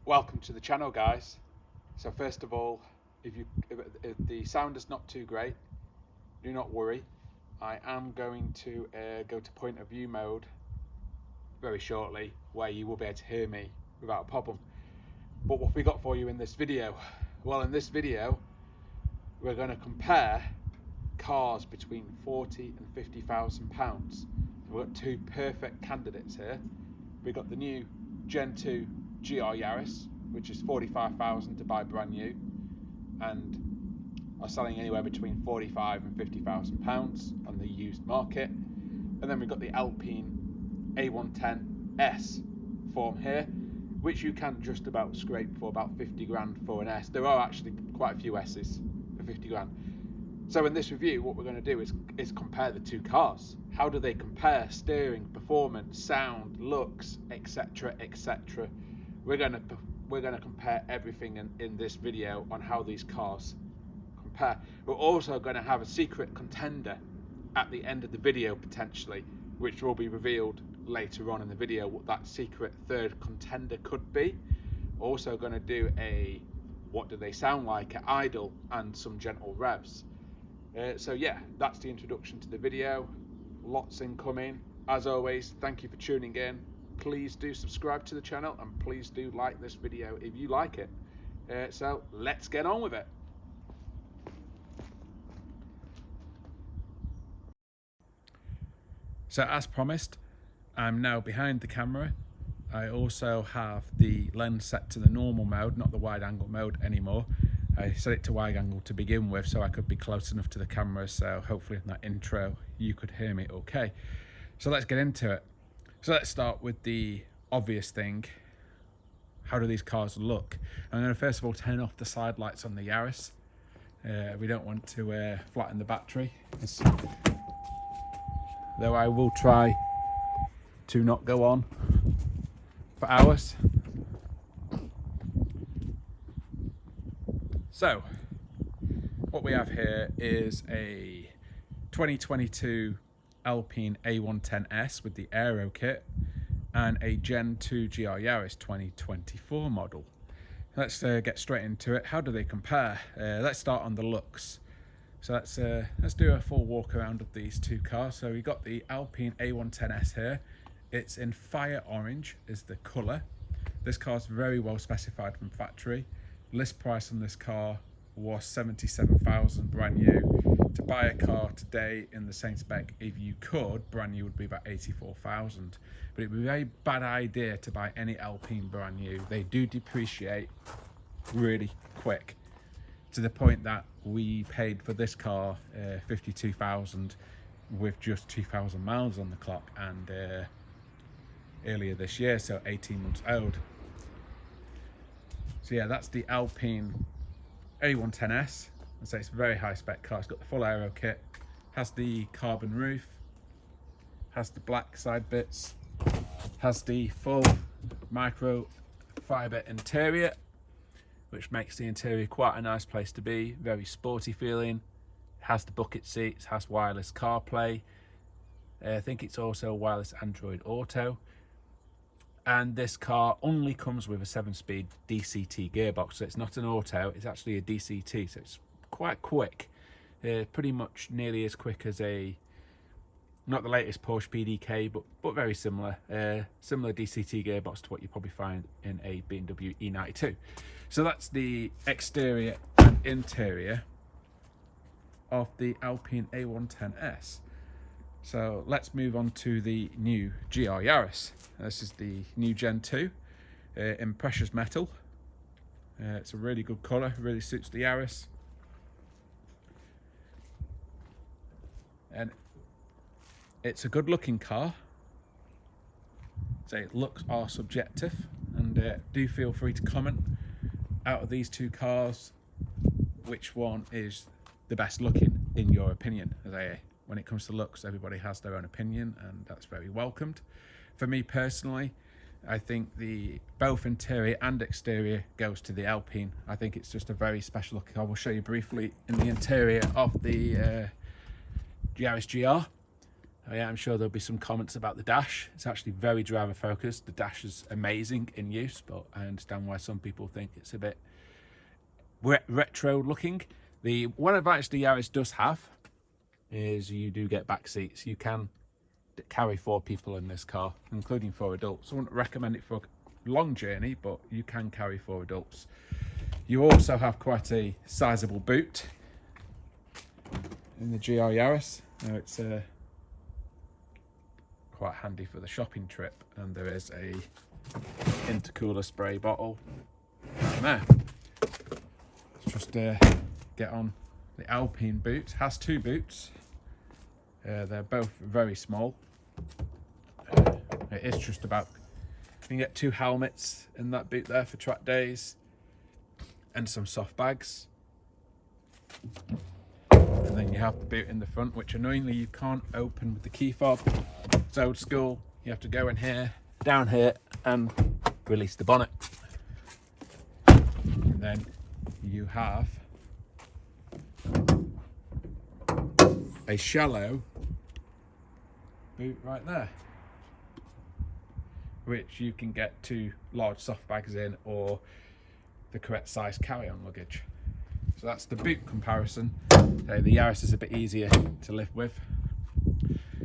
Welcome to the channel, guys. So first of all, if the sound is not too great, do not worry. I am going to go to point of view mode very shortly, where you will be able to hear me without a problem. But what we got for you in this video? Well, in this video we're going to compare cars between 40 and 50,000 pounds. We've got two perfect candidates here. We've got the new Gen 2 GR Yaris, which is 45,000 to buy brand new, and are selling anywhere between 45 and 50,000 pounds on the used market. And then we've got the Alpine A110S form here, which you can just about scrape for about 50 grand for an S. There are actually quite a few S's for 50 grand. So in this review, what we're going to do is compare the two cars. How do they compare? Steering, performance, sound, looks, etc., etc. We're going to compare everything in this video on how these cars compare. We're also going to have a secret contender at the end of the video potentially, which will be revealed later on in the video what that secret third contender could be. Also going to do a what do they sound like at idle and some gentle revs. So yeah, that's the introduction to the video. Lots incoming. As always, thank you for tuning in. Please do subscribe to the channel and please do like this video if you like it. So let's get on with it. So as promised, I'm now behind the camera. I also have the lens set to the normal mode, not the wide angle mode anymore. I set it to wide angle to begin with so I could be close enough to the camera, so hopefully in that intro you could hear me okay. So let's get into it. So let's start with the obvious thing. How do these cars look? I'm going to first of all turn off the side lights on the Yaris. We don't want to flatten the battery. Though I will try to not go on for hours. So, what we have here is a 2022 Alpine A110S with the Aero kit and a Gen 2 GR Yaris 2024 model. Let's get straight into it. How do they compare? Let's start on the looks. So let's do a full walk around of these two cars. So we got the Alpine A110S here. It's in fire orange is the colour. This car's very well specified from factory. List price on this car was 77,000 brand new. To buy a car today in the same spec, if you could, brand new would be about 84,000. But it would be a very bad idea to buy any Alpine brand new. They do depreciate really quick, to the point that we paid for this car 52,000 with just 2,000 miles on the clock, and earlier this year, so 18 months old. So yeah, that's the Alpine A110S. I'd say it's a very high spec car. It's got the full aero kit, has the carbon roof, has the black side bits, has the full micro fiber interior, which makes the interior quite a nice place to be. Very sporty feeling. Has the bucket seats, has wireless CarPlay. I think it's also wireless Android Auto. And this car only comes with a 7-speed DCT gearbox, so it's not an auto, it's actually a DCT, so it's quite quick. Pretty much nearly as quick as not the latest Porsche PDK, but very similar. Similar DCT gearbox to what you probably find in a BMW E92. So that's the exterior and interior of the Alpine A110S. So let's move on to the new GR Yaris. This is the new Gen 2 in precious metal. It's a really good colour, really suits the Yaris. And it's a good looking car. So looks are subjective, and do feel free to comment out of these two cars which one is the best looking in your opinion. When it comes to looks, everybody has their own opinion, and that's very welcomed. For me personally, I think both interior and exterior goes to the Alpine. I think it's just a very special look. I will show you briefly in the interior of the Yaris GR. I'm sure there'll be some comments about the dash. It's actually very driver focused. The dash is amazing in use, but I understand why some people think it's a bit retro looking. The one advantage the Yaris does have is you do get back seats. You can carry 4 people in this car, including 4 adults. I wouldn't recommend it for a long journey, but you can carry 4 adults. You also have quite a sizable boot in the GR Yaris. Now it's quite handy for the shopping trip, and there is a intercooler spray bottle down there. Let's just get on the Alpine boot. Has 2 boots. They're both very small. It is just about, you can get 2 helmets in that boot there for track days, and some soft bags. And then you have the boot in the front, which annoyingly you can't open with the key fob. It's old school. You have to go in here, down here, and release the bonnet. And then you have a shallow boot right there, which you can get 2 large soft bags in, or the correct size carry-on luggage. So that's the boot comparison. The Yaris is a bit easier to live with.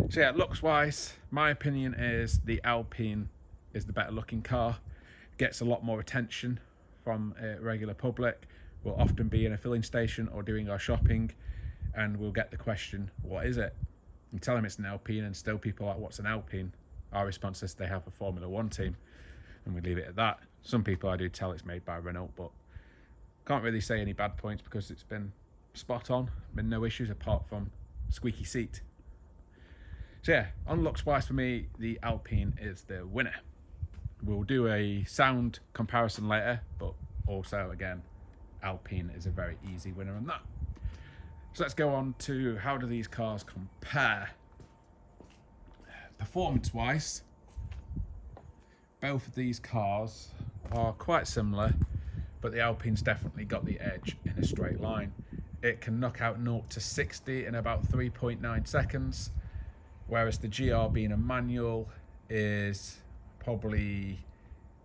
So yeah, looks wise, my opinion is the Alpine is the better looking car. Gets a lot more attention from a regular public. We'll often be in a filling station or doing our shopping, and we'll get the question, what is it? You tell them it's an Alpine, and still people are like, what's an Alpine? Our response is they have a Formula 1 team, and we leave it at that. Some people I do tell it's made by Renault, but can't really say any bad points because it's been spot on, been no issues apart from squeaky seat. So yeah, on looks wise for me, the Alpine is the winner. We'll do a sound comparison later, but also again, Alpine is a very easy winner on that. So let's go on to how do these cars compare. Performance wise, both of these cars are quite similar, but the Alpine's definitely got the edge in a straight line. It can knock out 0 to 60 in about 3.9 seconds, whereas the GR, being a manual, is probably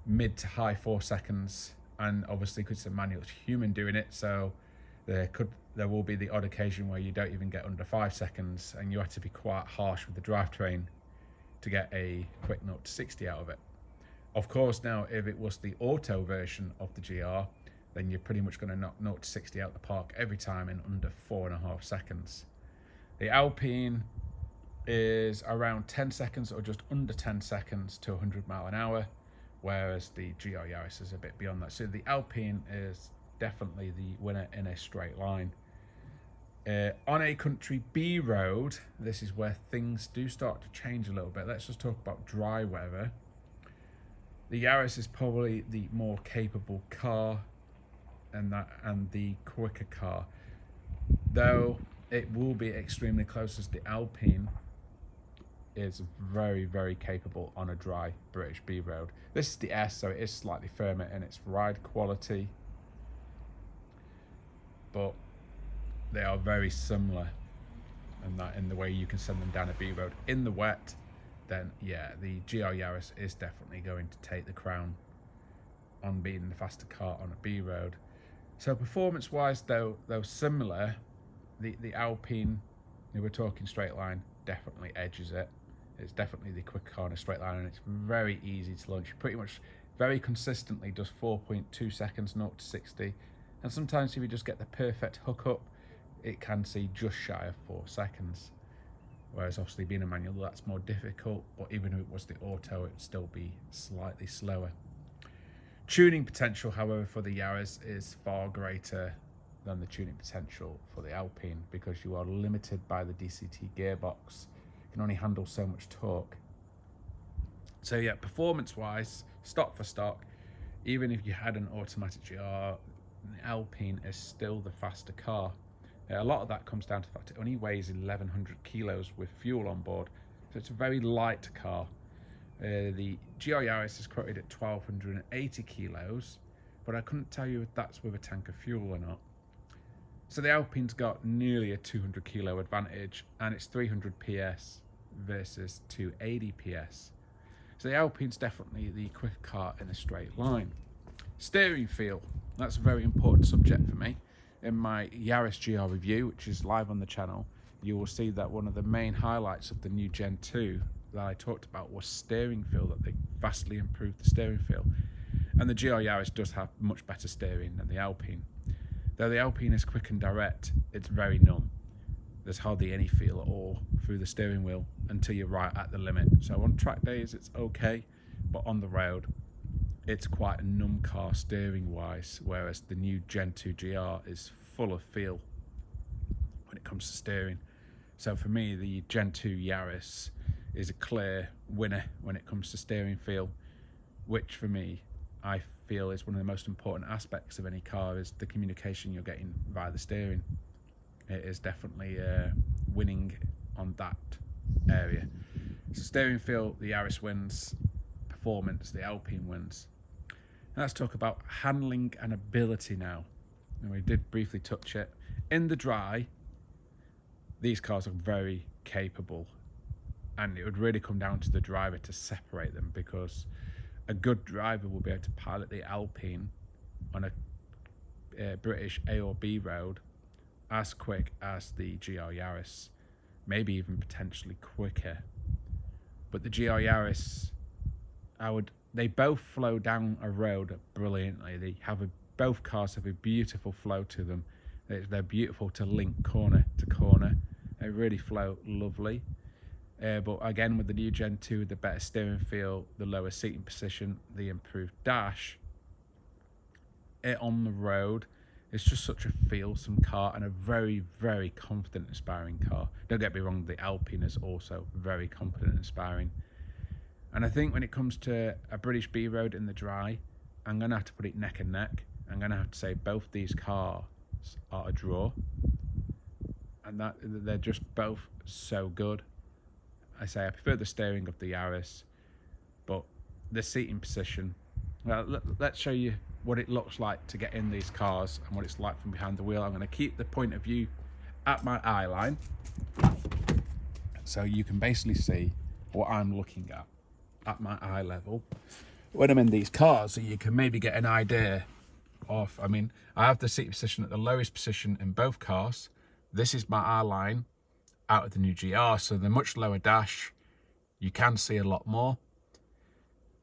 mid to high 4 seconds, and obviously because it's a manual, it's human doing it, so there will be the odd occasion where you don't even get under 5 seconds, and you have to be quite harsh with the drivetrain to get a quick 0 to 60 out of it. Of course, now if it was the auto version of the GR, then you're pretty much going to knock 0 to 60 out the park every time in under 4.5 seconds. The Alpine is around 10 seconds or just under 10 seconds to 100 mile an hour, whereas the GR Yaris is a bit beyond that. So the Alpine is definitely the winner in a straight line. On a country B road, this is where things do start to change a little bit. Let's just talk about dry weather. The Yaris is probably the more capable car and the quicker car, though it will be extremely close, as the Alpine is very, very capable on a dry British B road. This is the S, so it is slightly firmer in its ride quality, but they are very similar in the way you can send them down a B road. In the wet, then yeah, the GR Yaris is definitely going to take the crown on being the faster car on a B road. So performance wise, though similar, the Alpine, we were talking straight line, definitely edges it. It's definitely the quicker car in a straight line, and it's very easy to launch. Pretty much very consistently does 4.2 seconds 0 to 60, and sometimes if you just get the perfect hook up, it can see just shy of 4 seconds. Whereas obviously being a manual, that's more difficult, but even if it was the auto, it would still be slightly slower. Tuning potential, however, for the Yaris is far greater than the tuning potential for the Alpine, because you are limited by the DCT gearbox. You can only handle so much torque. So yeah, performance wise, stock for stock, even if you had an automatic GR, the Alpine is still the faster car. A lot of that comes down to the fact it only weighs 1,100 kilos with fuel on board, so it's a very light car. The GR Yaris is quoted at 1,280 kilos, but I couldn't tell you if that's with a tank of fuel or not. So the Alpine's got nearly a 200 kilo advantage, and it's 300 PS versus 280 PS. So the Alpine's definitely the quicker car in a straight line. Steering feel, that's a very important subject for me. In my Yaris GR review, which is live on the channel, you will see that one of the main highlights of the new Gen 2 that I talked about was steering feel, that they vastly improved the steering feel. And the GR Yaris does have much better steering than the Alpine. Though the Alpine is quick and direct, it's very numb. There's hardly any feel at all through the steering wheel until you're right at the limit. So on track days it's okay, but on the road it's quite a numb car steering wise, whereas the new Gen 2 GR is full of feel when it comes to steering. So for me, the Gen 2 Yaris is a clear winner when it comes to steering feel, which for me, I feel is one of the most important aspects of any car, is the communication you're getting via the steering. It is definitely winning on that area. So steering feel, the Yaris wins. Performance, the Alpine wins. Now let's talk about handling and ability now. And we did briefly touch it. In the dry, these cars are very capable, and it would really come down to the driver to separate them, because a good driver will be able to pilot the Alpine on a British A or B road as quick as the GR Yaris, maybe even potentially quicker. But the GR Yaris, they both flow down a road brilliantly. Both cars have a beautiful flow to them. They're beautiful to link corner to corner. They really flow lovely. But again, with the new Gen 2, the better steering feel, the lower seating position, the improved dash, it on the road, it's just such a feelsome car and a very, very confident, inspiring car. Don't get me wrong, the Alpine is also very confident and inspiring. And I think when it comes to a British B road in the dry, I'm going to have to put it neck and neck. I'm going to have to say both these cars are a draw. And that they're just both so good. I say I prefer the steering of the Yaris, but the seating position, well, let's show you what it looks like to get in these cars and what it's like from behind the wheel. I'm going to keep the point of view at my eye line, so you can basically see what I'm looking at my eye level when I'm in these cars, so you can maybe get an idea of, I mean, I have the seat position at the lowest position in both cars. This is my eye line out of the new GR, so the much lower dash, you can see a lot more.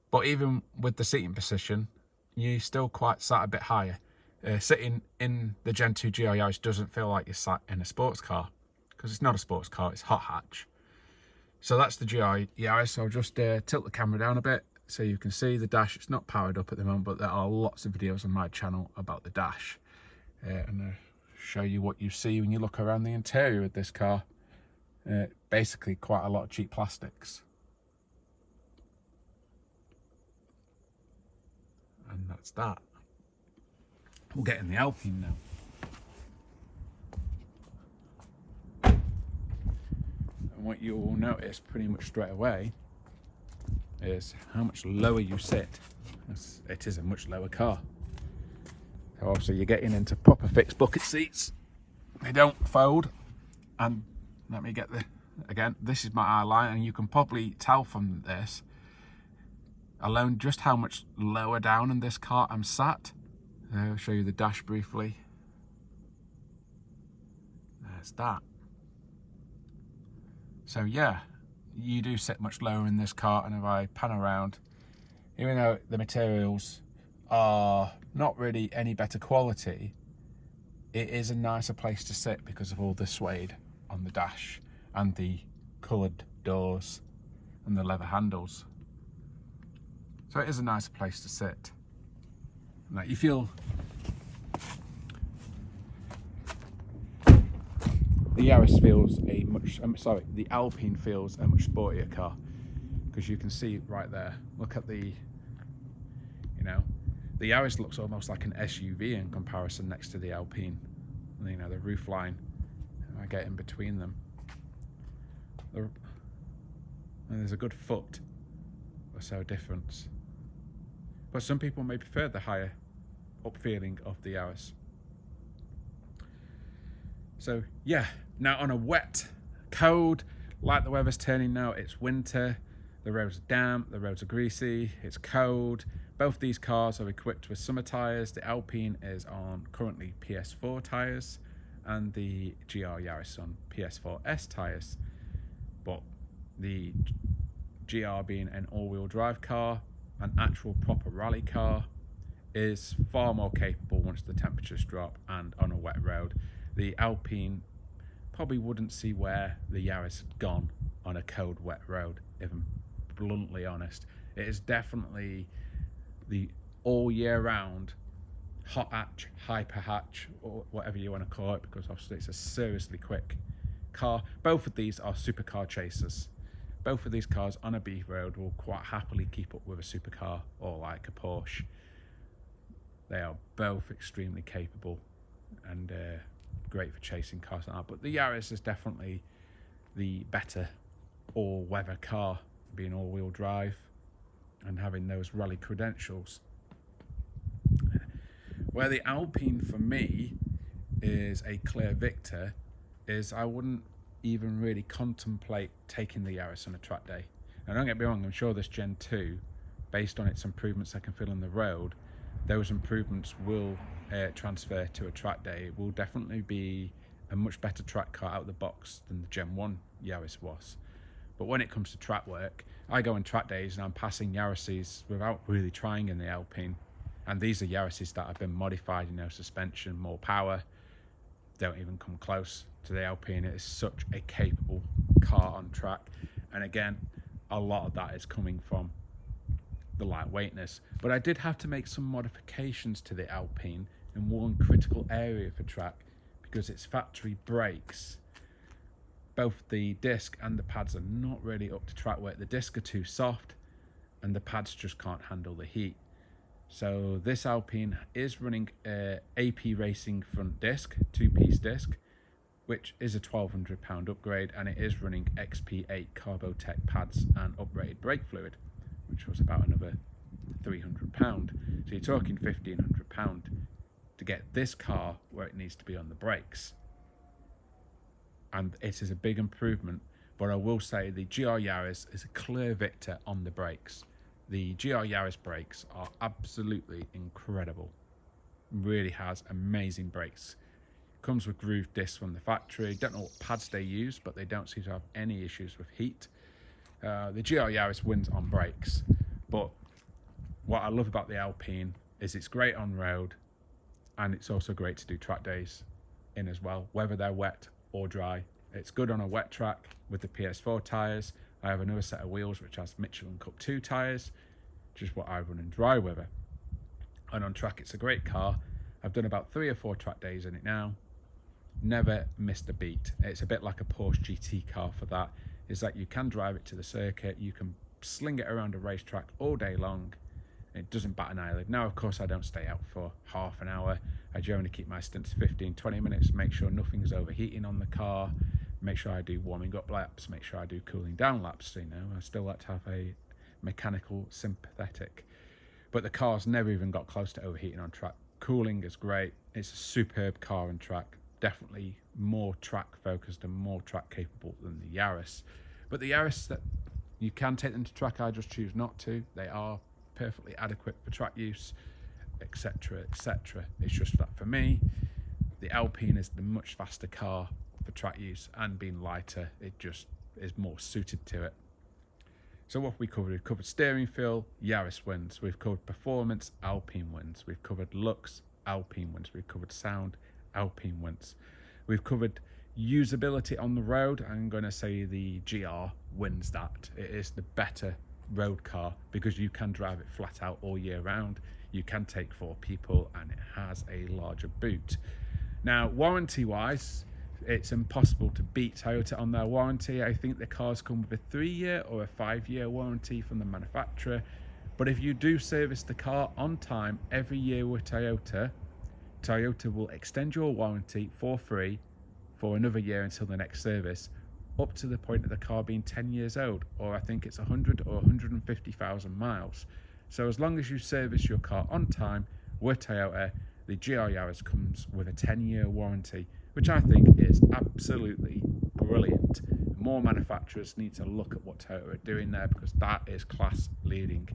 But even with the seating position, you're still quite sat a bit higher. Sitting in the Gen 2 GR Yaris doesn't feel like you're sat in a sports car, because it's not a sports car, it's hot hatch. So that's the GR Yaris. I'll just tilt the camera down a bit so you can see the dash. It's not powered up at the moment, but there are lots of videos on my channel about the dash. And I'll show you what you see when you look around the interior of this car. Basically quite a lot of cheap plastics. And that's that. We'll get in the Alpine now. And what you will notice pretty much straight away is how much lower you sit. It is a much lower car. So obviously you're getting into proper fixed bucket seats. They don't fold. And let me get again, this is my eye line, and you can probably tell from this alone just how much lower down in this car I'm sat. I'll show you the dash briefly. There's that. So yeah, you do sit much lower in this car, and if I pan around, even though the materials are not really any better quality, it is a nicer place to sit because of all the suede on the dash and the coloured doors and the leather handles. So it is a nice place to sit. Like, you feel the Yaris feels a much, the Alpine feels a much sportier car, because you can see right there, look at the, the Yaris looks almost like an SUV in comparison next to the Alpine. The roof line, I get in between them. And there's a good foot or so difference. But some people may prefer the higher up feeling of the Yaris. So yeah, now on a wet, cold, Like the weather's turning now, it's winter, the roads are damp, the roads are greasy, it's cold. Both these cars are equipped with summer tyres. The Alpine is on currently PS4 tyres and the GR Yaris on PS4S tyres. But the GR being an all-wheel drive car, an actual proper rally car, is far more capable once the temperatures drop and on a wet road. The Alpine probably wouldn't see where the Yaris had gone on a cold, wet road, if I'm bluntly honest. It is definitely the all year round hot hatch, hyper hatch, or whatever you want to call it, because obviously it's a seriously quick car. Both of these are supercar chasers. Both of these cars on a beef road will quite happily keep up with a supercar or like a Porsche. They are both extremely capable and great for chasing cars like that. But the Yaris is definitely the better all-weather car, being all-wheel drive and having those rally credentials. Where the Alpine for me is a clear victor is I wouldn't even really contemplate taking the Yaris on a track day. Now don't get me wrong, I'm sure this Gen 2, based on its improvements I can feel on the road, those improvements will transfer to a track day. It will definitely be a much better track car out of the box than the Gen 1 Yaris was. But when it comes to track work, I go on track days and I'm passing Yarises without really trying in the Alpine. And these are Yarises that have been modified, you know, suspension, more power. Don't even come close to the Alpine. It is such a capable car on track. And again, a lot of that is coming from the lightweightness. But I did have to make some modifications to the Alpine in one critical area for track, because its factory brakes, both the disc and the pads, are not really up to track weight. The discs are too soft and the pads just can't handle the heat. So this Alpine is running a AP Racing front disc, 2-piece disc, which is a £1,200 upgrade, and it is running XP8 Carbotech pads and uprated brake fluid, which was about another £300. So you're talking £1,500 to get this car where it needs to be on the brakes. And it is a big improvement, but I will say the GR Yaris is a clear victor on the brakes. The GR Yaris brakes are absolutely incredible. Really has amazing brakes. Comes with grooved discs from the factory. Don't know what pads they use, but they don't seem to have any issues with heat. The GR Yaris wins on brakes, but what I love about the Alpine is it's great on road, and it's also great to do track days in as well, whether they're wet or dry. It's good on a wet track with the PS4 tyres. I have another set of wheels which has Michelin Cup 2 tyres, which is what I run in dry weather. And on track, it's a great car. I've done about 3 or 4 track days in it now. Never missed a beat. It's a bit like a Porsche GT car for that, is that you can drive it to the circuit, you can sling it around a racetrack all day long. It doesn't bat an eyelid. Now, of course, I don't stay out for half an hour. I generally keep my stints 15-20 minutes, make sure nothing's overheating on the car, make sure I do warming up laps, make sure I do cooling down laps. You know, I still like to have a mechanical sympathetic. But the car's never even got close to overheating on track. Cooling is great. It's a superb car on track. Definitely more track focused and more track capable than the Yaris. But the Yaris, that you can take them to track, I just choose not to. They are perfectly adequate for track use, etc, etc. It's just that for me, the Alpine is the much faster car for track use, and being lighter, it just is more suited to it. So what we covered, we've covered steering feel, Yaris wins. We've covered performance, Alpine wins. We've covered looks, Alpine wins. We've covered sound, Alpine wins. We've covered usability on the road. I'm going to say the GR wins that. It is the better road car because you can drive it flat out all year round. You can take 4 people and it has a larger boot. Now, warranty wise, it's impossible to beat Toyota on their warranty. I think the cars come with a 3-year or a 5-year warranty from the manufacturer. But if you do service the car on time every year with Toyota, Toyota will extend your warranty for free for another year until the next service, up to the point of the car being 10 years old, or I think it's 100 or 150,000 miles. So as long as you service your car on time with Toyota, the GR Yaris comes with a 10-year warranty, which I think is absolutely brilliant. And more manufacturers need to look at what Toyota are doing there, because that is class leading.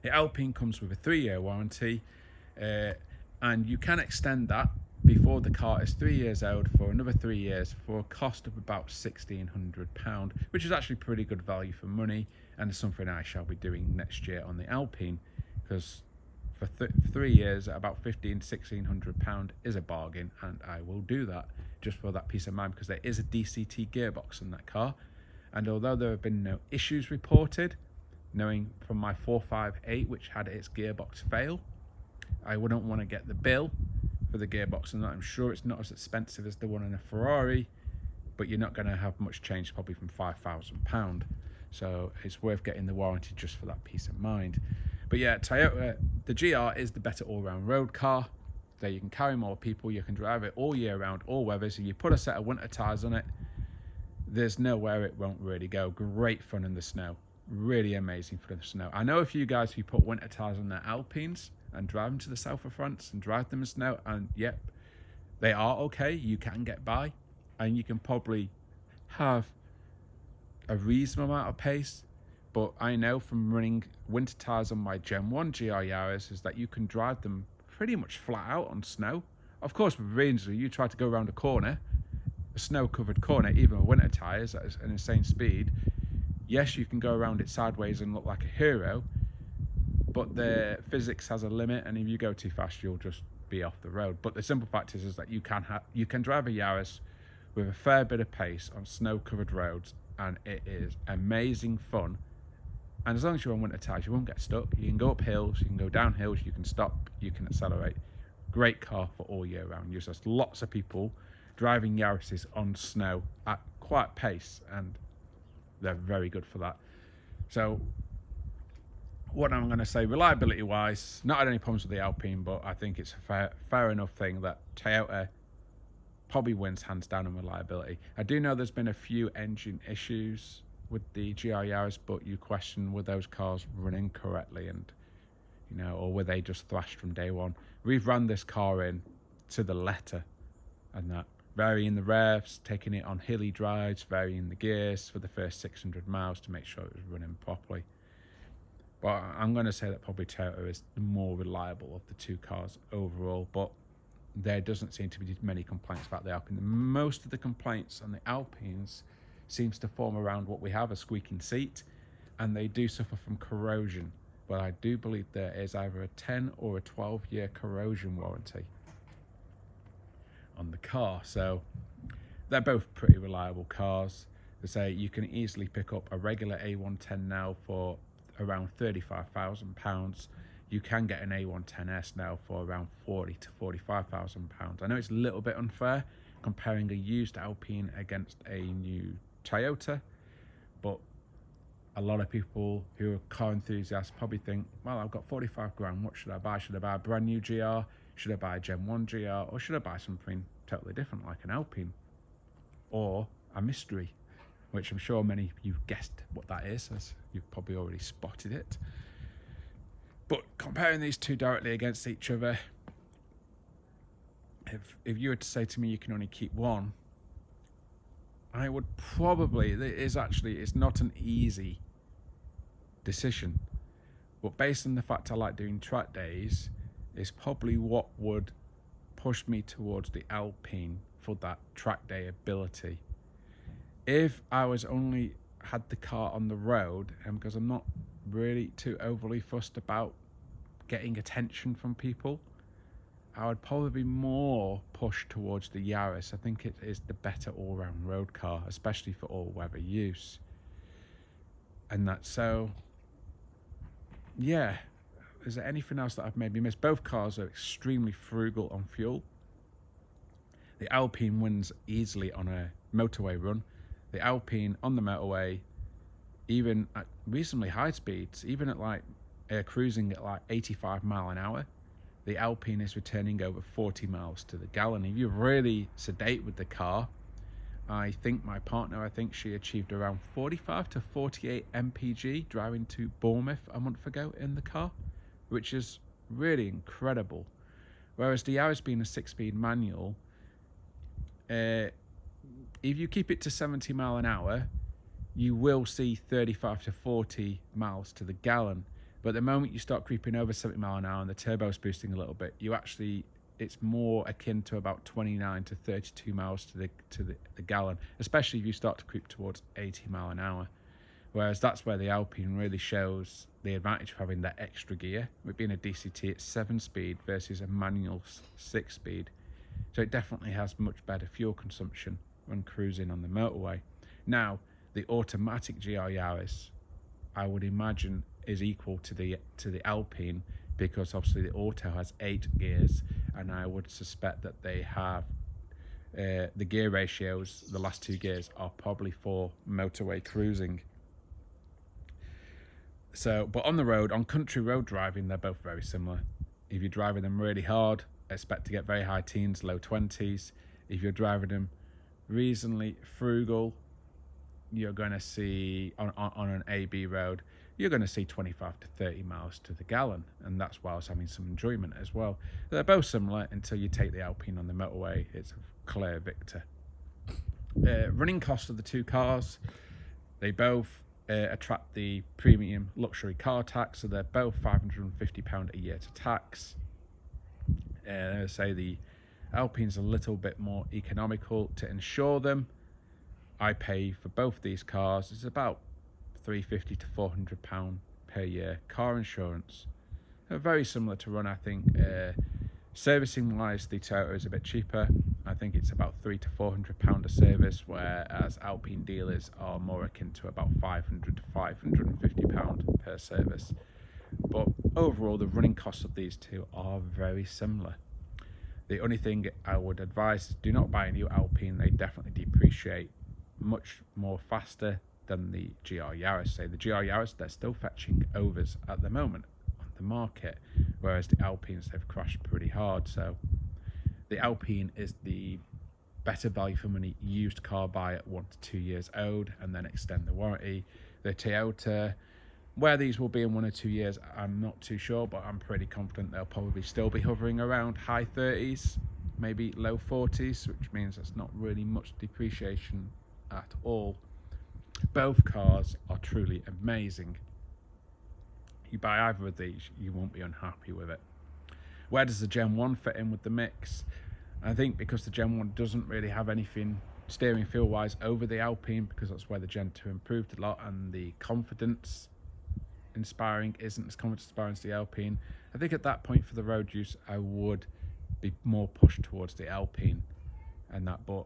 The Alpine comes with a 3-year warranty, and you can extend that before the car is 3 years old for another 3 years for a cost of about £1,600, which is actually pretty good value for money, and is something I shall be doing next year on the Alpine, because for 3 years at about £1,500–1,600 is a bargain, and I will do that just for that peace of mind, because there is a DCT gearbox in that car, and although there have been no issues reported, knowing from my 458 which had its gearbox fail, I wouldn't want to get the bill for the gearbox, and I'm sure it's not as expensive as the one in a Ferrari, but you're not going to have much change, probably from £5,000, so it's worth getting the warranty just for that peace of mind. But yeah, Toyota, the GR is the better all-round road car. There you can carry more people, you can drive it all year round, all weather, so you put a set of winter tyres on it, there's nowhere it won't really go. Great fun in the snow, really amazing for the snow. I know a few guys who put winter tyres on their Alpines and drive them to the south of France and drive them in snow, and yep, they are okay, you can get by, and you can probably have a reasonable amount of pace. But I know from running winter tyres on my Gen 1 GR Yaris is that you can drive them pretty much flat out on snow. Of course, with Ranger, you try to go around a corner, a snow-covered corner, even with winter tyres at an insane speed. Yes, you can go around it sideways and look like a hero, but the physics has a limit, and if you go too fast, you'll just be off the road. But the simple fact is that you can drive a Yaris with a fair bit of pace on snow-covered roads, and it is amazing fun. And as long as you're on winter tyres, you won't get stuck. You can go up hills, you can go down hills, you can stop, you can accelerate. Great car for all year round. There's lots of people driving Yarises on snow at quite pace, and they're very good for that. So what I'm going to say, reliability wise, not had any problems with the Alpine, but I think it's a fair enough thing that Toyota probably wins hands down on reliability. I do know there's been a few engine issues with the GR Yaris, but you question, were those cars running correctly, and or were they just thrashed from day one? We've run this car in to the letter, and that, varying the revs, taking it on hilly drives, varying the gears for the first 600 miles to make sure it was running properly. But I'm going to say that probably Toyota is the more reliable of the two cars overall, but there doesn't seem to be many complaints about the Alpine. Most of the complaints on the Alpines seems to form around what we have, a squeaking seat, and they do suffer from corrosion. But I do believe there is either a 10 or a 12-year corrosion warranty on the car. So they're both pretty reliable cars. They say you can easily pick up a regular A110 now for around £35,000. You can get an A110S now for around £40,000 to £45,000. I know it's a little bit unfair comparing a used Alpine against a new Toyota, but a lot of people who are car enthusiasts probably think, well, I've got 45 grand, what should I buy? Should I buy a brand new GR? Should I buy a Gen 1 GR? Or should I buy something totally different like an Alpine? Or a Mystery, which I'm sure many of you guessed what that is, as you've probably already spotted it. But comparing these two directly against each other, if you were to say to me you can only keep one, I would probably, it's not an easy decision, but based on the fact I like doing track days, is probably what would push me towards the Alpine for that track day ability. If I was only had the car on the road, and because I'm not really too overly fussed about getting attention from people, I would probably be more pushed towards the Yaris. I think it is the better all-round road car, especially for all-weather use. And that's so, yeah. Is there anything else that I've maybe missed? Both cars are extremely frugal on fuel. The Alpine wins easily on a motorway run. The Alpine on the motorway, even at reasonably high speeds, even at cruising at 85 mile an hour, the Alpine is returning over 40 miles to the gallon. If you're really sedate with the car, I think my partner, she achieved around 45 to 48 mpg driving to Bournemouth a month ago in the car, which is really incredible. Whereas the Yaris being a 6-speed manual, if you keep it to 70 mile an hour, you will see 35 to 40 miles to the gallon. But the moment you start creeping over 70 mile an hour and the turbo's boosting a little bit, it's more akin to about 29 to 32 miles to the gallon, especially if you start to creep towards 80 mile an hour. Whereas that's where the Alpine really shows the advantage of having that extra gear. With being a DCT, it's 7-speed versus a manual 6-speed. So it definitely has much better fuel consumption when cruising on the motorway. Now, the automatic GR Yaris, I would imagine, is equal to the Alpine, because obviously the auto has 8 gears, and I would suspect that they have the gear ratios, the last 2 gears, are probably for motorway cruising. So, but on the road, on country road driving, they're both very similar. If you're driving them really hard, expect to get very high teens, low 20s. If you're driving them reasonably frugal, you're going to see, on an AB road, you're going to see 25 to 30 miles to the gallon, and that's whilst having some enjoyment as well. They're both similar until you take the Alpine on the motorway. It's a clear victor. Running costs of the two cars, they both attract the premium luxury car tax, so they're both £550 a year to tax. I say the Alpine's a little bit more economical to insure them. I pay for both these cars, it's about £350 to £400 per year car insurance. They're very similar to run, I think. Servicing wise, the Toyota is a bit cheaper. I think it's about £300 to £400 a service, whereas Alpine dealers are more akin to about £500 to £550 per service. But overall, the running costs of these two are very similar. The only thing I would advise is do not buy a new Alpine. They definitely depreciate much more faster than the GR Yaris. Say the GR Yaris, they're still fetching overs at the moment on the market, whereas the Alpines, they've crashed pretty hard. So the Alpine is the better value for money used car buy at 1 to 2 years old and then extend the warranty. The Toyota, where these will be in 1 or 2 years, I'm not too sure, but I'm pretty confident they'll probably still be hovering around high 30s, maybe low 40s, which means there's not really much depreciation at all. Both cars are truly amazing. You buy either of these, you won't be unhappy with it. Where does the Gen 1 fit in with the mix? I think because the Gen 1 doesn't really have anything steering feel wise over the Alpine, because that's where the Gen 2 improved a lot, and the confidence inspiring isn't as confidence inspiring as the Alpine. I think at that point for the road use, I would be more pushed towards the Alpine and that, but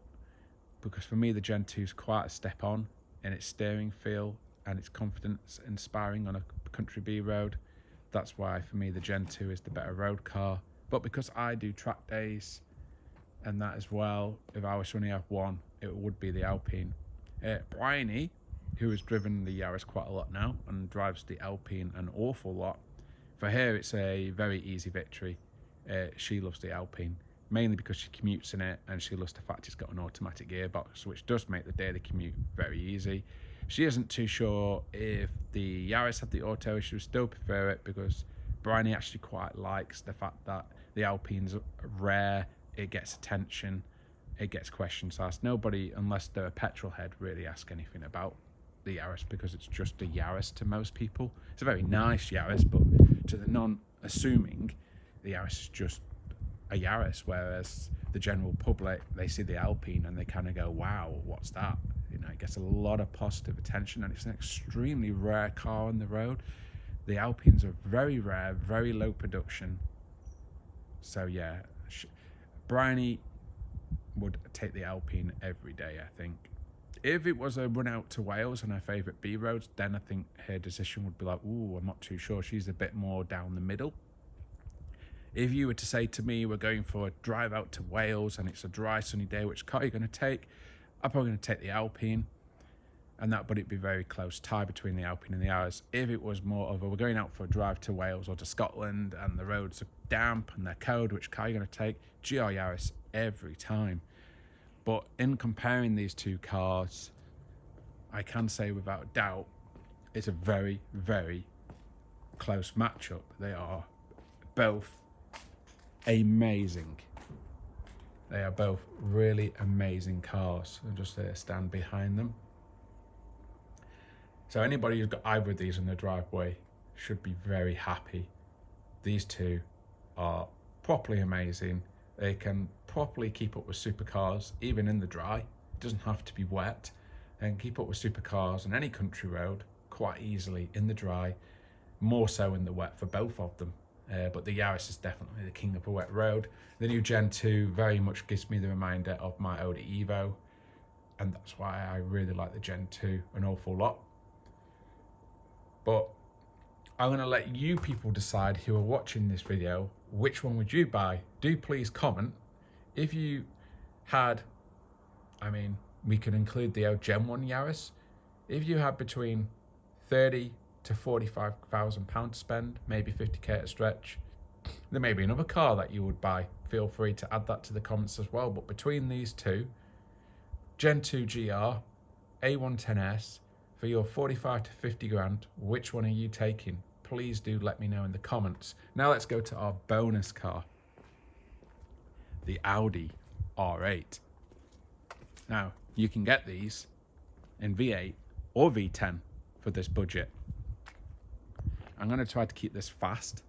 because for me the Gen 2 is quite a step on in its steering feel and its confidence inspiring on a country B road. That's why for me the Gen 2 is the better road car. But because I do track days and that as well, if I was to only have one, it would be the Alpine. Bryony, who has driven the Yaris quite a lot now and drives the Alpine an awful lot, for her it's a very easy victory. She loves the Alpine, mainly because she commutes in it and she loves the fact it's got an automatic gearbox, which does make the daily commute very easy. She isn't too sure if the Yaris had the auto, she would still prefer it because Bryony actually quite likes the fact that the Alpine's rare, it gets attention, it gets questions asked. Nobody, unless they're a petrol head, really ask anything about the Yaris because it's just a Yaris to most people. It's a very nice Yaris, but to the non-assuming, the Yaris is just a Yaris, whereas the general public, they see the Alpine and they kind of go, wow, what's that? You know, it gets a lot of positive attention and it's an extremely rare car on the road. The Alpines are very rare, very low production. So yeah, Bryony would take the Alpine every day, I think. If it was a run out to Wales on her favourite B roads, then I think her decision would be like, ooh, I'm not too sure. She's a bit more down the middle. If you were to say to me, we're going for a drive out to Wales and it's a dry, sunny day, which car are you going to take? I'm probably going to take the Alpine, and that, but it'd be very close tie between the Alpine and the Yaris. If it was more of a, we're going out for a drive to Wales or to Scotland and the roads are damp and they're cold, which car are you going to take? GR Yaris every time. But in comparing these two cars, I can say without a doubt, it's a very, very close matchup. They are both amazing. They are both really amazing cars. I'll just stand behind them. So anybody who's got either of these in their driveway should be very happy. These two are properly amazing. They can properly keep up with supercars, even in the dry. It doesn't have to be wet. They can keep up with supercars on any country road quite easily in the dry, more so in the wet for both of them. But the Yaris is definitely the king of a wet road. The new Gen 2 very much gives me the reminder of my Audi Evo, and that's why I really like the Gen 2 an awful lot. But I'm going to let you people decide who are watching this video, which one would you buy? Do please comment if you had, we could include the old Gen 1 Yaris. If you had between 30 to 45,000 pounds to spend, maybe 50k at a stretch, there may be another car that you would buy. Feel free to add that to the comments as well. But between these two, Gen 2 GR, A110S, for your 45 to 50 grand, which one are you taking? Please do let me know in the comments. Now let's go to our bonus car, the Audi R8. Now, you can get these in V8 or V10 for this budget. I'm going to try to keep this fast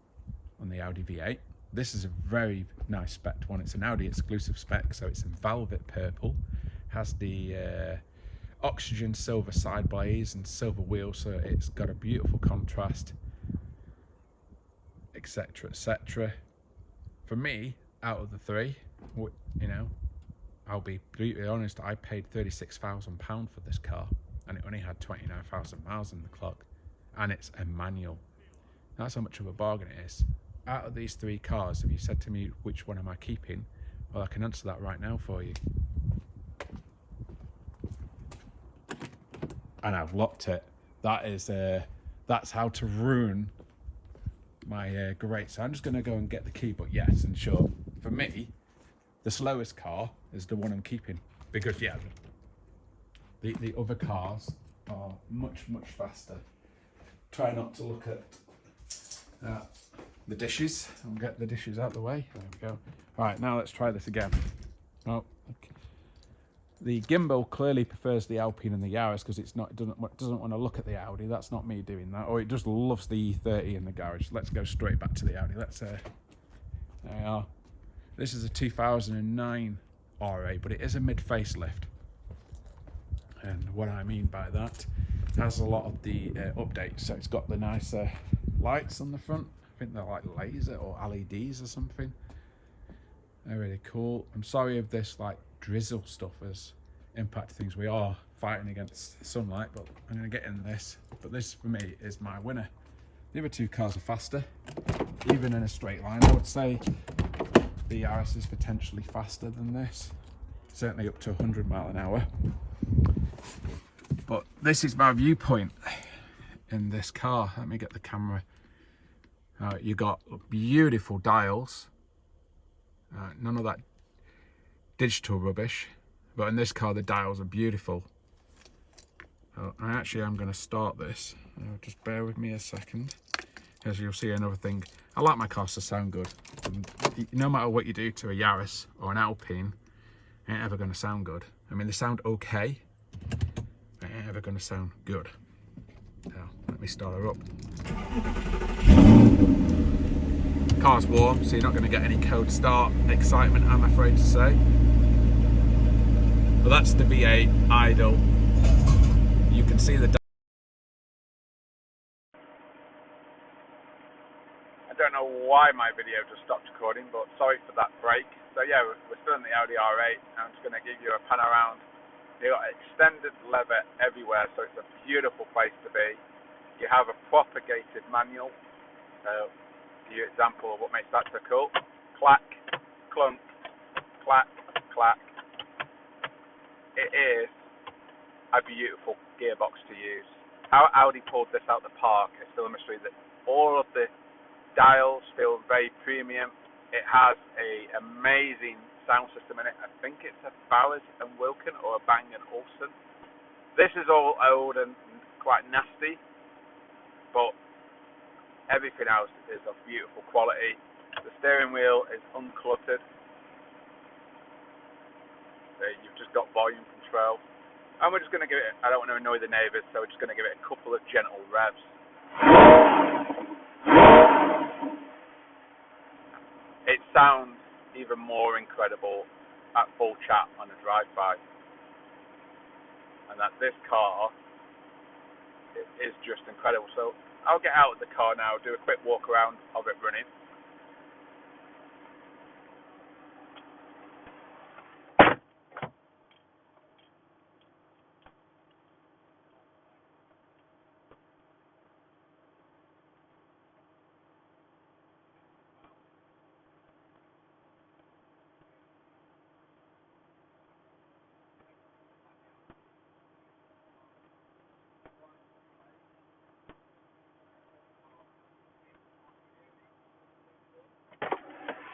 on the Audi V8. This is a very nice spec one. It's an Audi exclusive spec, so it's in velvet purple. Has the oxygen silver side blaze and silver wheels, so it's got a beautiful contrast, etc, etc. For me, out of the three, I'll be brutally honest, I paid £36,000 for this car, and it only had 29,000 miles on the clock, and it's a manual. That's how much of a bargain it is. Out of these three cars, if you said to me which one am I keeping, well, I can answer that right now for you. And I've locked it. That's how to ruin my great. So I'm just going to go and get the key. But yes, in short, for me, the slowest car is the one I'm keeping, because yeah, the other cars are much faster. Try not to look at the dishes. I'll get the dishes out the way. There we go. Right, now let's try this again. Oh, okay. The gimbal clearly prefers the Alpine and the Yaris because it doesn't want to look at the Audi. That's not me doing that. Or it just loves the E30 in the garage. Let's go straight back to the Audi. There we are. This is a 2009 R8, but it is a mid facelift. And what I mean by that, it has a lot of the updates. So it's got the nice lights on the front. I think they're like laser or LEDs or something. They're really cool. I'm sorry if this like drizzle stuff has impacted things. We are fighting against sunlight, but I'm going to get in this. But this for me is my winner. The other two cars are faster, even in a straight line. I would say the Yaris is potentially faster than this, certainly up to 100 miles an hour. But this is my viewpoint in this car. Let me get the camera. You got beautiful dials, none of that digital rubbish, but in this car the dials are beautiful. I actually am going to start this. Just bear with me a second, as you'll see another thing. I like my cars to sound good. No matter what you do to a Yaris or an Alpine, it ain't ever going to sound good. I mean, they sound okay, but it ain't ever going to sound good. Now, let me start her up. Car's warm, so you're not going to get any cold start excitement, I'm afraid to say. But that's the V8 idle. You can see the... I don't know why my video just stopped recording, but sorry for that break. So yeah, we're still in the Audi R8. I'm just going to give you a pan around. You've got extended leather everywhere, so it's a beautiful place to be. You have a propagated manual. The example of what makes that so cool. Clack, clunk, clack, clack. It is a beautiful gearbox to use. How Audi pulled this out the park is still a mystery. That all of the dials feel very premium. It has a amazing sound system in it. I think it's a Bowers and Wilkin or a Bang & Olufsen. This is all old and quite nasty, but everything else is of beautiful quality. The steering wheel is uncluttered. You've just got volume control. And we're just going to give it, I don't want to annoy the neighbours, so we're just going to give it a couple of gentle revs. It sounds even more incredible at full chat on a drive-by. And that this car is just incredible. So I'll get out of the car now, do a quick walk around of it running.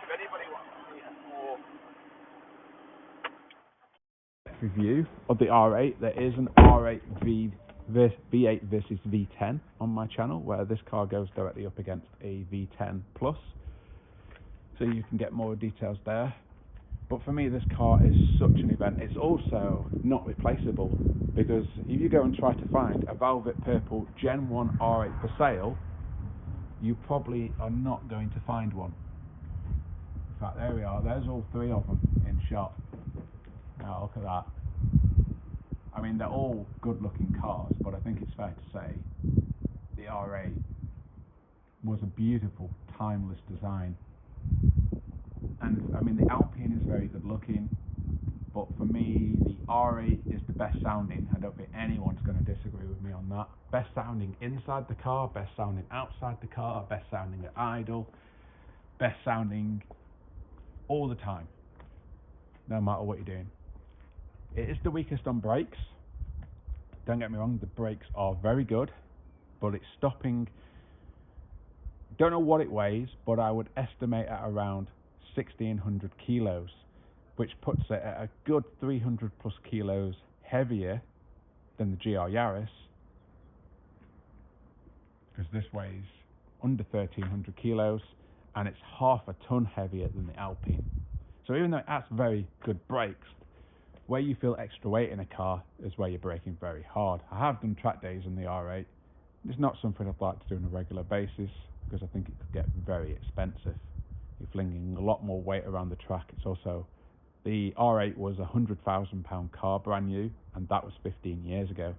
If anybody wants to see a more review of the R8, there is an R8 V8 versus V10 on my channel, where this car goes directly up against a V10 Plus, so you can get more details there. But for me, this car is such an event. It's also not replaceable, because if you go and try to find a velvet purple Gen 1 R8 for sale, you probably are not going to find one. In fact, there we are, there's all three of them in shot. Now look at that. I mean, they're all good looking cars, but I think it's fair to say the R8 was a beautiful, timeless design. And I mean, the Alpine is very good looking, but for me, the R8 is the best sounding. I don't think anyone's going to disagree with me on that. Best sounding inside the car, best sounding outside the car, best sounding at idle, best sounding all the time, no matter what you're doing. It is the weakest on brakes. Don't get me wrong, the brakes are very good, but it's stopping, don't know what it weighs, but I would estimate at around 1600 kilos, which puts it at a good 300 plus kilos heavier than the GR Yaris, because this weighs under 1300 kilos and it's half a ton heavier than the Alpine. So even though it has very good brakes, where you feel extra weight in a car is where you're braking very hard. I have done track days in the R8. It's not something I'd like to do on a regular basis, because I think it could get very expensive. You're flinging a lot more weight around the track. It's also, the R8 was a £100,000 car brand new, and that was 15 years ago.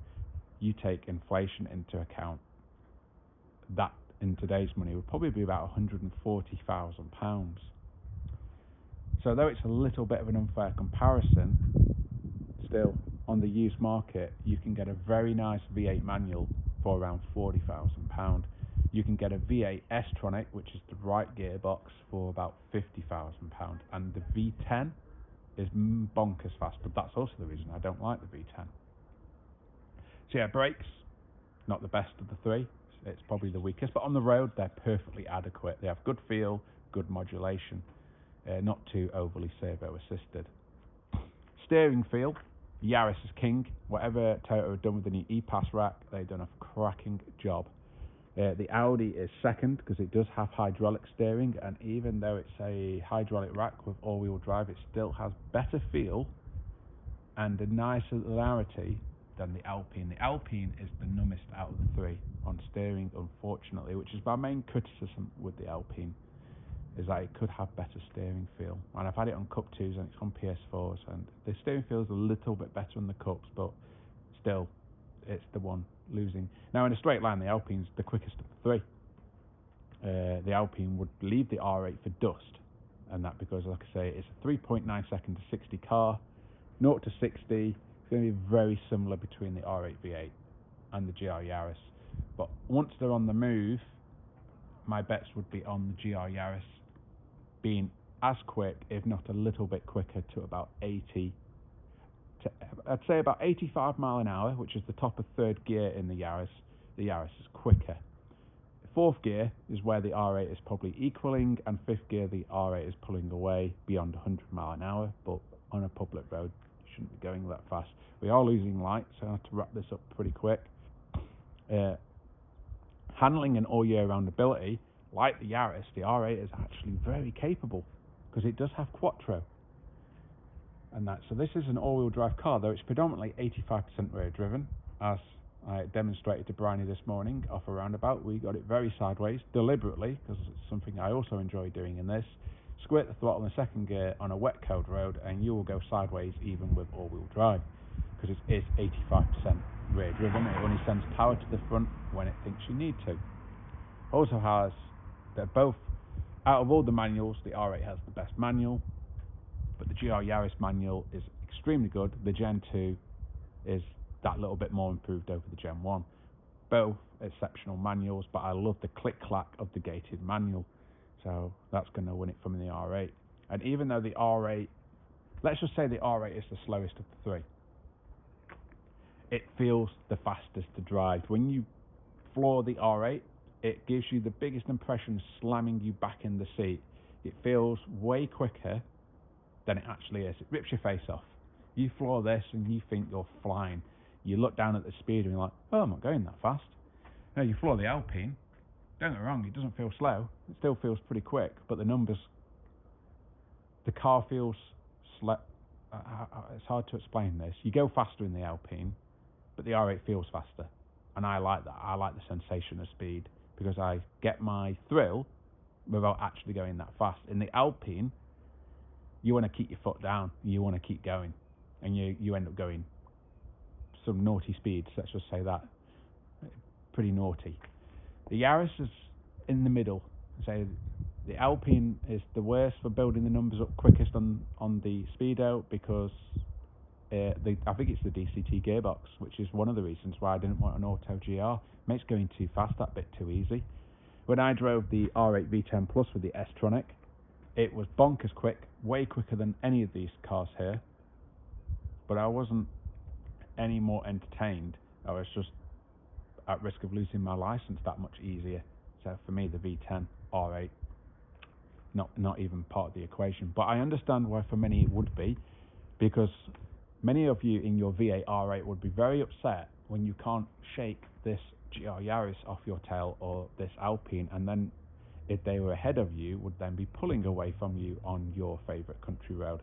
You take inflation into account, that in today's money would probably be about £140,000. So though it's a little bit of an unfair comparison, still on the used market you can get a very nice V8 manual for around £40,000. You can get a V8 S-Tronic, which is the right gearbox, for about £50,000, and the V10 is bonkers fast, but that's also the reason I don't like the V10. So yeah, brakes, not the best of the three, it's probably the weakest, but on the road they're perfectly adequate. They have good feel, good modulation, not too overly servo assisted. Steering feel, Yaris is king. Whatever Toyota have done with the new E-Pass rack, they've done a cracking job. The Audi is second because it does have hydraulic steering, and even though it's a hydraulic rack with all-wheel drive, it still has better feel and a nicer clarity than the Alpine. The Alpine is the numbest out of the three on steering, unfortunately, which is my main criticism with the Alpine, is that it could have better steering feel. And I've had it on Cup 2s and it's on PS4s, and the steering feel is a little bit better on the Cups, but still, it's the one losing. Now, in a straight line, the Alpine's the quickest of the three. The Alpine would leave the R8 for dust, and that because, like I say, it's a 3.9 second to 60 car. 0 to 60, it's going to be very similar between the R8 V8 and the GR Yaris. But once they're on the move, my bets would be on the GR Yaris being as quick, if not a little bit quicker, to about 80 to, I'd say about 85 mile an hour, which is the top of third gear in the Yaris. The Yaris is quicker. Fourth gear is where the R8 is probably equaling, and fifth gear the R8 is pulling away beyond 100 mile an hour, but on a public road you shouldn't be going that fast. We are losing light, so I have to wrap this up pretty quick. Handling and all year round ability, like the Yaris, the R8 is actually very capable because it does have Quattro. and that. So this is an all-wheel drive car, though it's predominantly 85% rear driven, as I demonstrated to Bryony this morning off a roundabout. We got it very sideways, deliberately, because it's something I also enjoy doing in this. Squirt the throttle in second gear on a wet cold road and you will go sideways even with all-wheel drive, because it is 85% rear driven. It only sends power to the front when it thinks you need to. Also has, they're both, out of all the manuals, the R8 has the best manual, but the GR Yaris manual is extremely good. The Gen 2 is that little bit more improved over the Gen 1. Both exceptional manuals, but I love the click-clack of the gated manual. So that's going to win it from the R8. And even though the R8, let's just say the R8 is the slowest of the three, it feels the fastest to drive. When you floor the R8, it gives you the biggest impression slamming you back in the seat. It feels way quicker than it actually is. It rips your face off. You floor this and you think you're flying. You look down at the speed and you're like, oh, I'm not going that fast. No, you floor the Alpine. Don't get me wrong, it doesn't feel slow. It still feels pretty quick, but the numbers, the car feels slow. It's hard to explain this. You go faster in the Alpine, but the R8 feels faster. And I like that. I like the sensation of speed, because I get my thrill without actually going that fast. In the Alpine, you want to keep your foot down. You want to keep going. And you end up going some naughty speeds, let's just say that. Pretty naughty. The Yaris is in the middle. So the Alpine is the worst for building the numbers up quickest on the Speedo, because I think it's the DCT gearbox, which is one of the reasons why I didn't want an Auto GR. Makes going too fast that bit too easy. When I drove the R8 V10 Plus with the S-Tronic, it was bonkers quick, way quicker than any of these cars here. But I wasn't any more entertained. I was just at risk of losing my license that much easier. So for me, the V10 R8, not even part of the equation. But I understand why for many it would be, because many of you in your V8 R8 would be very upset when you can't shake this GR Yaris off your tail, or this Alpine, and then if they were ahead of you, would then be pulling away from you on your favourite country road.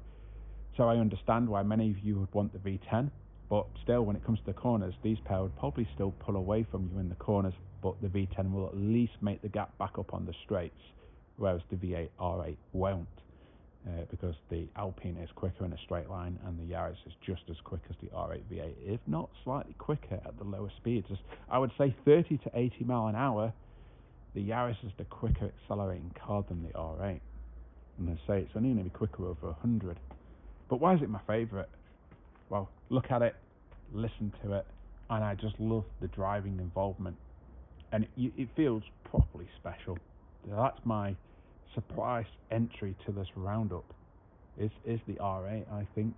So I understand why many of you would want the V10, but still, when it comes to the corners, these pair would probably still pull away from you in the corners, but the V10 will at least make the gap back up on the straights, whereas the V8 R8 won't, because the Alpine is quicker in a straight line, and the Yaris is just as quick as the R8 V8, if not slightly quicker at the lower speeds. I would say 30 to 80 mile an hour, the Yaris is the quicker accelerating car than the R8. And I say it's only going to be quicker over 100. But why is it my favourite? Well, look at it, listen to it, and I just love the driving involvement. And it feels properly special. That's my surprise entry to this roundup, is the R8, I think.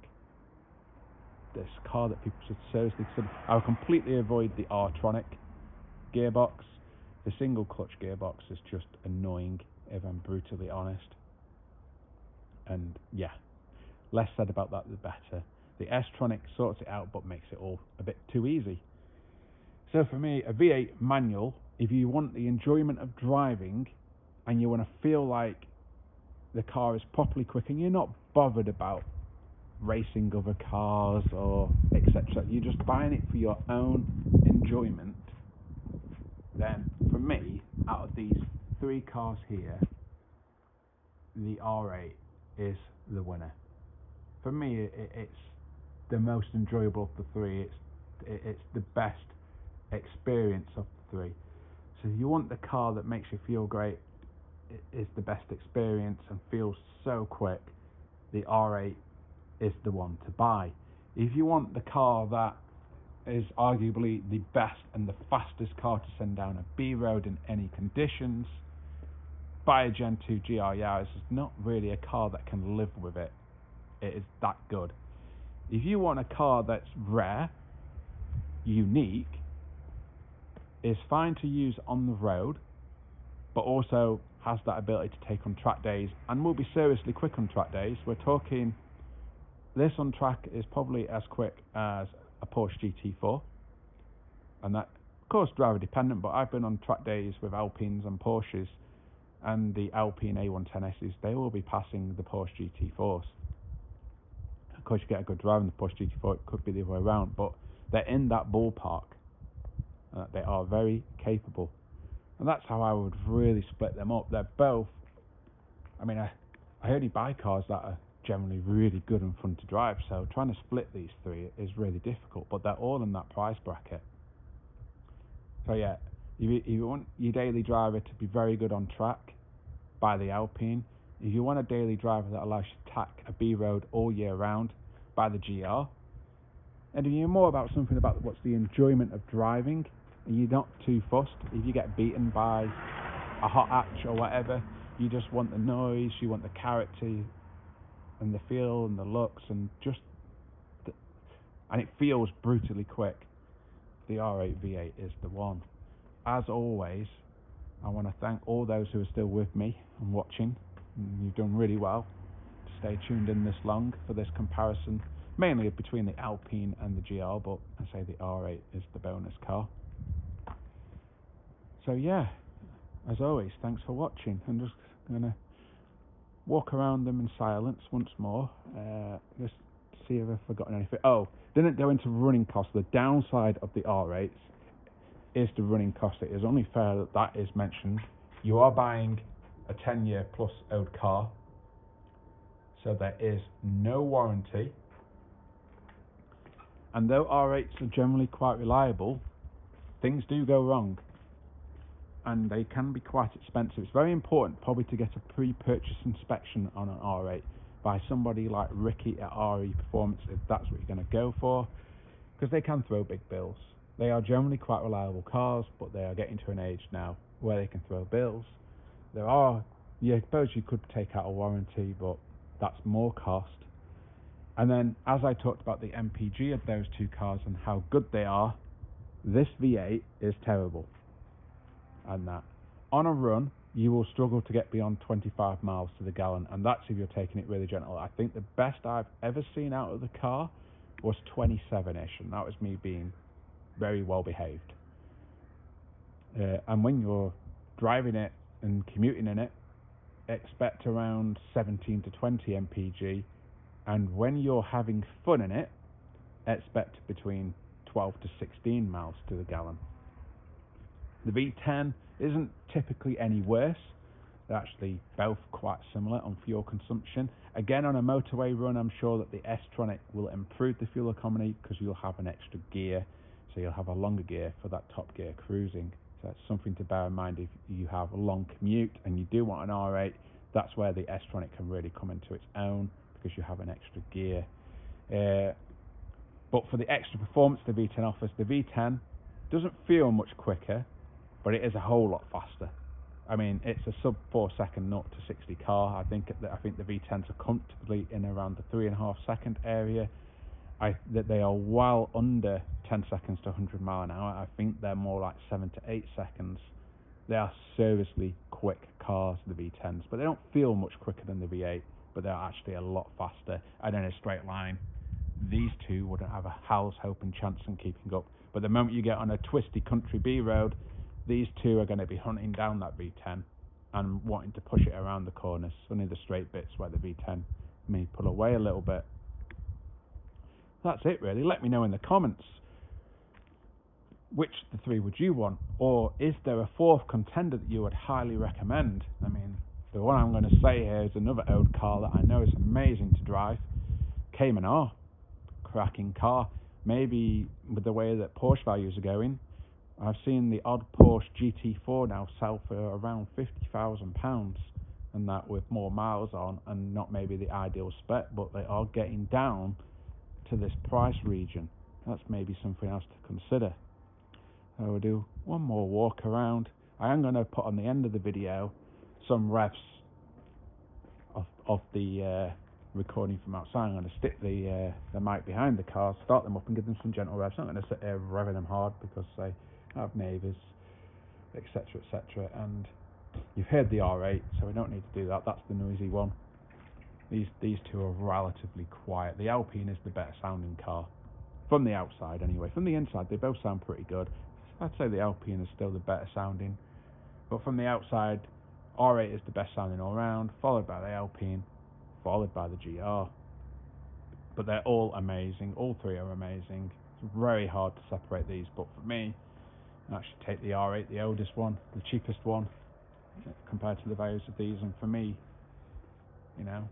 This car that people should seriously consider. I would completely avoid the R-Tronic gearbox. The single clutch gearbox is just annoying, if I'm brutally honest. And yeah, less said about that the better. The S-Tronic sorts it out, but makes it all a bit too easy. So for me, a V8 manual, if you want the enjoyment of driving and you want to feel like the car is properly quick and you're not bothered about racing other cars or etc., you're just buying it for your own enjoyment, then for me, out of these three cars here, the R8 is the winner. For me, it's the most enjoyable of the three. It's the best experience of the three. So if you want the car that makes you feel great, it is the best experience and feels so quick, the R8 is the one to buy. If you want the car that is arguably the best and the fastest car to send down a B road in any conditions, buy a Gen 2 GR Yaris. It's not really a car that can live with it. It is that good. If you want a car that's rare, unique, is fine to use on the road, but also has that ability to take on track days and will be seriously quick on track days. We're talking, this on track is probably as quick as a Porsche GT4, and that, of course, driver dependent, but I've been on track days with Alpines and Porsches, and the Alpine A110Ss, they will be passing the Porsche GT4s. Of course, you get a good drive in the Porsche GT4, it could be the other way around, but they're in that ballpark. They are very capable. And that's how I would really split them up. They're both, I mean, I only buy cars that are generally really good and fun to drive, so trying to split these three is really difficult, but they're all in that price bracket. So yeah, if you want your daily driver to be very good on track, buy the Alpine. If you want a daily driver that allows you to tack a B road all year round, buy the GR. And if you're more about something about what's the enjoyment of driving, and you're not too fussed, if you get beaten by a hot hatch or whatever, you just want the noise, you want the character and the feel and the looks, and and it feels brutally quick, the R8 V8 is the one. As always, I want to thank all those who are still with me and watching. You've done really well to stay tuned in this long for this comparison, mainly between the Alpine and the GR, but I say the R8 is the bonus car. So yeah, as always, thanks for watching. I'm just going to walk around them in silence once more, just to see if I've forgotten anything. Oh, didn't go into running costs. The downside of the R8s is the running cost. It is only fair that that is mentioned. You are buying a 10-year plus old car, so there is no warranty. And though R8s are generally quite reliable, things do go wrong, and they can be quite expensive. It's very important probably to get a pre-purchase inspection on an R8 by somebody like Ricky at RE Performance, if that's what you're going to go for, because they can throw big bills. They are generally quite reliable cars, but they are getting to an age now where they can throw bills. I suppose you could take out a warranty, but that's more cost. And then, as I talked about the MPG of those two cars and how good they are, this V8 is terrible. And that on a run, you will struggle to get beyond 25 miles to the gallon, and that's if you're taking it really gentle. I think the best I've ever seen out of the car was 27-ish, and that was me being very well behaved. And when you're driving it and commuting in it, expect around 17 to 20 mpg, and when you're having fun in it, expect between 12 to 16 miles to the gallon. The V10 isn't typically any worse. They're actually both quite similar on fuel consumption. Again, on a motorway run, I'm sure that the S-Tronic will improve the fuel economy because you'll have an extra gear, so you'll have a longer gear for that top gear cruising. So that's something to bear in mind if you have a long commute and you do want an R8. That's where the S-Tronic can really come into its own, because you have an extra gear. But for the extra performance the V10 offers, the V10 doesn't feel much quicker, but it is a whole lot faster. I mean, it's a sub 4 second 0 to 60 car. I think the V10s are comfortably in around the 3.5 second area. That they are well under 10 seconds to 100 mile an hour. I think they're more like 7 to 8 seconds. They are seriously quick cars, the V10s, but they don't feel much quicker than the V8, but they're actually a lot faster. And in a straight line, these two wouldn't have a howl's hope and chance in keeping up. But the moment you get on a twisty country B road, these two are going to be hunting down that V10 and wanting to push it around the corners. It's only the straight bits where the V10 may pull away a little bit. That's it really. Let me know in the comments, which of the three would you want? Or is there a fourth contender that you would highly recommend? I mean, the one I'm going to say here is another old car that I know is amazing to drive. Cayman R. Cracking car. Maybe with the way that Porsche values are going, I've seen the odd Porsche GT4 now sell for around £50,000, and that with more miles on and not maybe the ideal spec, but they are getting down to this price region. That's maybe something else to consider. I will do one more walk around. I am going to put on the end of the video some revs of the recording from outside. I'm going to stick the mic behind the car, start them up and give them some gentle revs. I'm not going to sit there revving them hard because I have neighbours, etc, etc, and you've heard the R8, so we don't need to do that. That's the noisy one. These two are relatively quiet. The Alpine is the better sounding car from the outside anyway. From the inside they both sound pretty good. I'd say the Alpine is still the better sounding, but from the outside R8 is the best sounding all round, followed by the Alpine, followed by the GR. but they're all amazing. All three are amazing. It's very hard to separate these, but for me, I actually take the R8, the oldest one, the cheapest one, compared to the values of these. And for me, you know,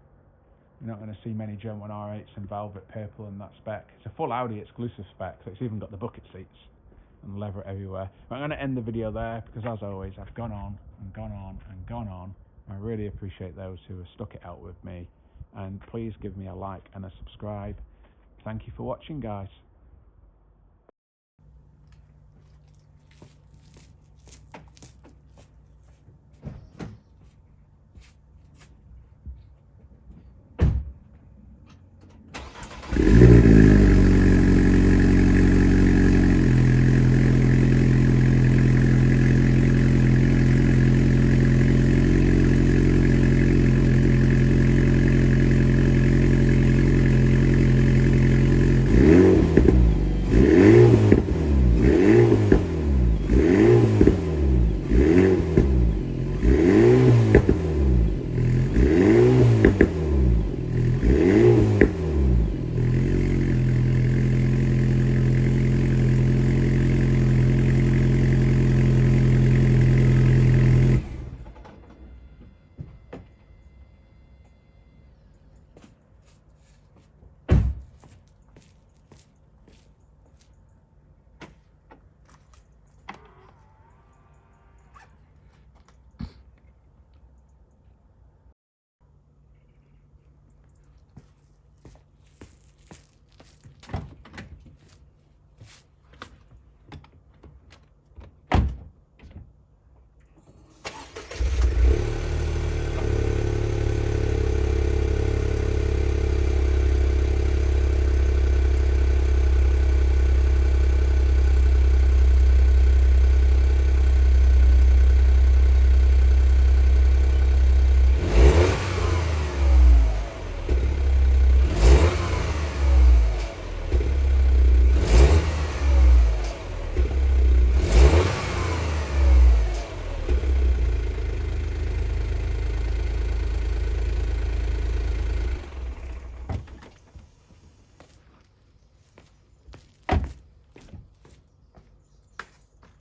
you're not going to see many Gen 1 R8s in velvet purple and that spec. It's a full Audi exclusive spec, so it's even got the bucket seats and leather everywhere. But I'm going to end the video there because, as always, I've gone on and gone on and gone on. I really appreciate those who have stuck it out with me, and please give me a like and a subscribe. Thank you for watching, guys.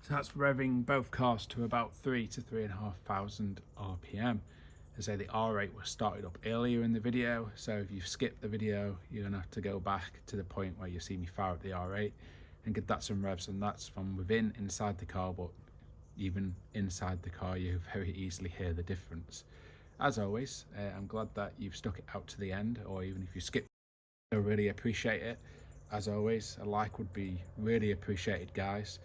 So that's revving both cars to about 3,000 to 3,500 RPM. As I say, the R8 was started up earlier in the video, so if you've skipped the video, you're going to have to go back to the point where you see me fire up the R8 and get that some revs, and that's from within, inside the car, but even inside the car you very easily hear the difference. As always, I'm glad that you've stuck it out to the end, or even if you skip, I really appreciate it. As always, a like would be really appreciated, guys.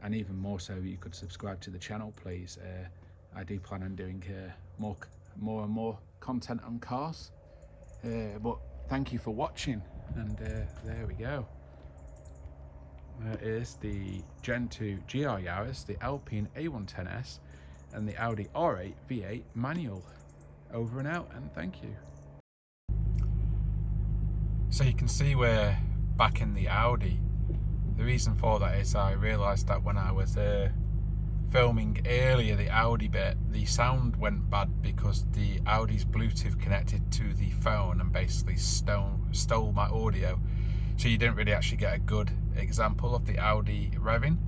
And even more so, you could subscribe to the channel, please. I do plan on doing more and more content on cars. But thank you for watching, and there we go. There is the Gen 2 GR Yaris, the Alpine A110S, and the Audi R8 V8 manual. Over and out, and thank you. So you can see we're back in the Audi. The reason for that is I realised that when I was filming earlier the Audi bit, the sound went bad because the Audi's Bluetooth connected to the phone and basically stole my audio. So you didn't really actually get a good example of the Audi revving.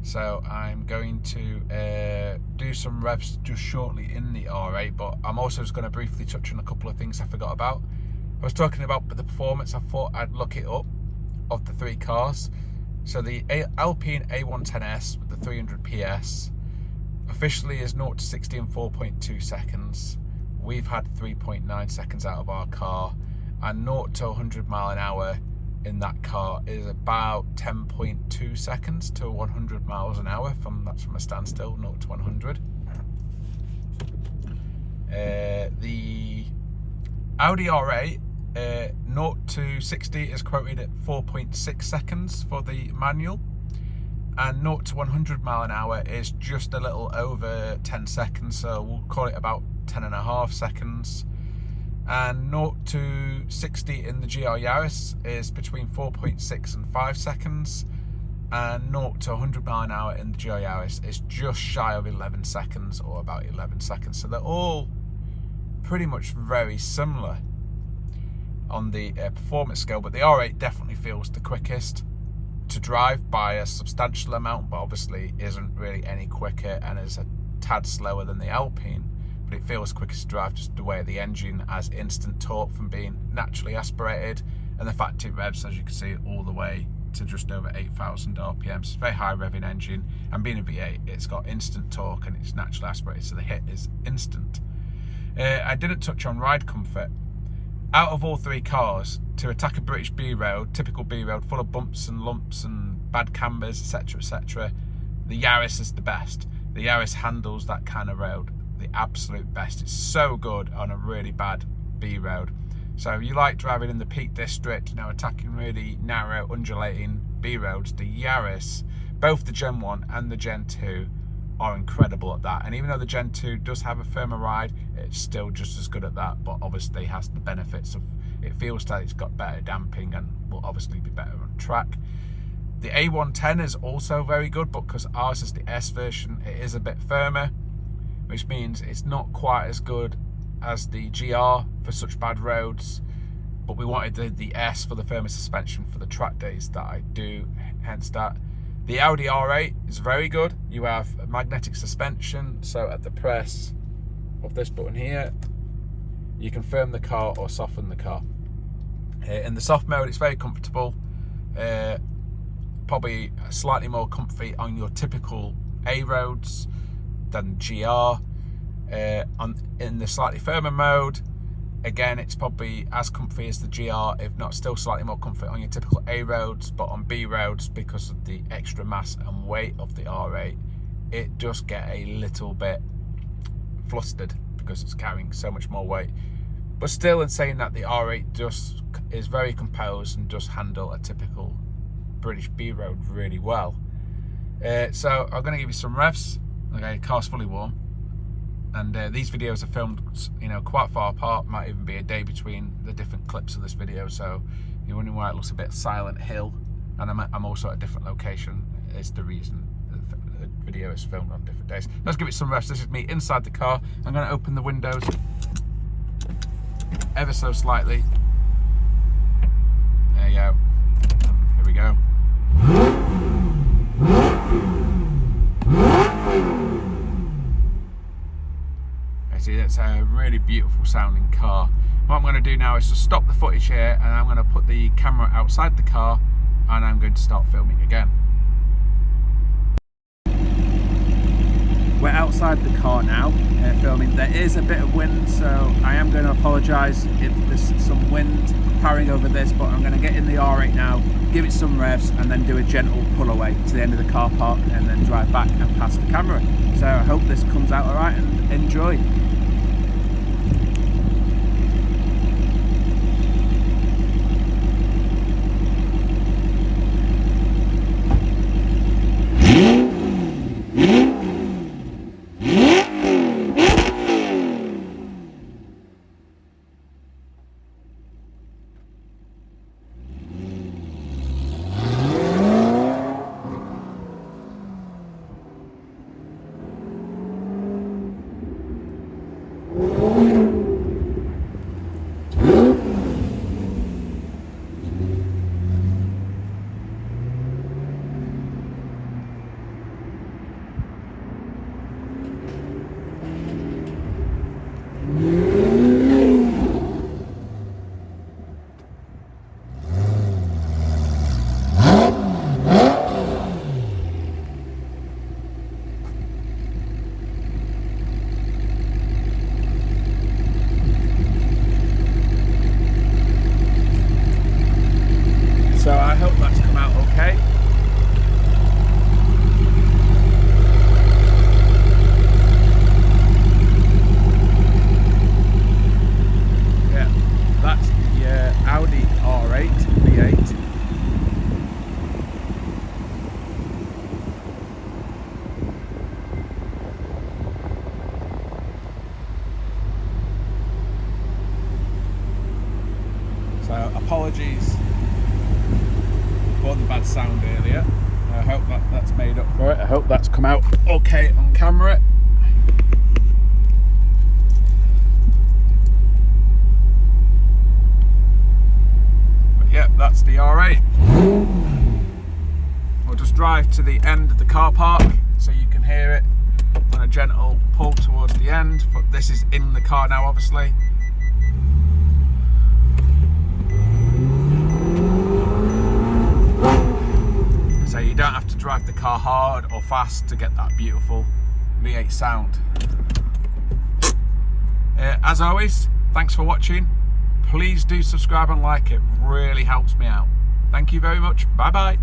So I'm going to do some revs just shortly in the R8, but I'm also just going to briefly touch on a couple of things I forgot about. I was talking about the performance. I thought I'd look it up of the three cars. So the Alpine A110S with the 300 PS officially is 0 to 60 in 4.2 seconds. We've had 3.9 seconds out of our car, and 0 to 100 mile an hour in that car is about 10.2 seconds to 100 miles an hour. That's from a standstill, 0 to 100. The Audi R8 0 to 60 is quoted at 4.6 seconds for the manual, and 0 to 100 mile an hour is just a little over 10 seconds, so we'll call it about 10.5 seconds. And 0 to 60 in the GR Yaris is between 4.6 and 5 seconds, and 0 to 100 mile an hour in the GR Yaris is just shy of 11 seconds, or about 11 seconds. So they're all pretty much very similar. on the performance scale, but the R8 definitely feels the quickest to drive by a substantial amount, but obviously isn't really any quicker and is a tad slower than the Alpine, but it feels quickest to drive just the way the engine has instant torque from being naturally aspirated, and the fact it revs, as you can see, all the way to just over 8,000 RPM. It's a very high revving engine, and being a V8, it's got instant torque and it's naturally aspirated, so the hit is instant. I didn't touch on ride comfort. Out of all three cars, to attack a British B road, typical B road, full of bumps and lumps and bad cambers, etc., etc., the Yaris is the best. The Yaris handles that kind of road the absolute best. It's so good on a really bad B road. So if you like driving in the Peak District, you know, attacking really narrow, undulating B roads, the Yaris, both the Gen 1 and the Gen 2, are incredible at that. And even though the Gen 2 does have a firmer ride, it's still just as good at that, but obviously has the benefits of, it feels like it's got better damping and will obviously be better on track. The A110 is also very good, but because ours is the S version, it is a bit firmer, which means it's not quite as good as the GR for such bad roads, but we wanted the S for the firmer suspension for the track days that I do, hence that. The Audi R8 is very good. You have magnetic suspension, so at the press of this button here, you can firm the car or soften the car. In the soft mode, it's very comfortable, probably slightly more comfy on your typical A roads than GR. In the slightly firmer mode, again, it's probably as comfy as the GR, if not still slightly more comfort on your typical A roads, but on B roads, because of the extra mass and weight of the R8, it does get a little bit flustered because it's carrying so much more weight. But still, in saying that, the R8 just is very composed and does handle a typical British B road really well. So I'm going to give you some revs. Okay, car's fully warm. And these videos are filmed, you know, quite far apart. Might even be a day between the different clips of this video, so you're wondering why it looks a bit Silent Hill. And I'm also at a different location. Is the reason the video is filmed on different days. Let's give it some rest. This is me inside the car. I'm going to open the windows ever so slightly. There you go. Here we go. See, that's a really beautiful sounding car. What I'm going to do now is to stop the footage here, and I'm going to put the camera outside the car, and I'm going to start filming again. We're outside the car now, filming. There is a bit of wind, so I am going to apologise if there's some wind carrying over this, but I'm going to get in the R8 now, give it some revs, and then do a gentle pull away to the end of the car park, and then drive back and pass the camera. So I hope this comes out alright, and enjoy. So I hope that's come out okay. Yeah, that's the Audi R8 V8. So apologies for the bad sound earlier. I hope that's made up for it. I hope that's come out okay on camera. that's the R8. We'll just drive to the end of the car park so you can hear it on a gentle pull towards the end, but this is in the car now obviously. So you don't have to drive the car hard or fast to get that beautiful V8 sound. As always, thanks for watching. Please do subscribe and like, it really helps me out. Thank you very much. Bye bye.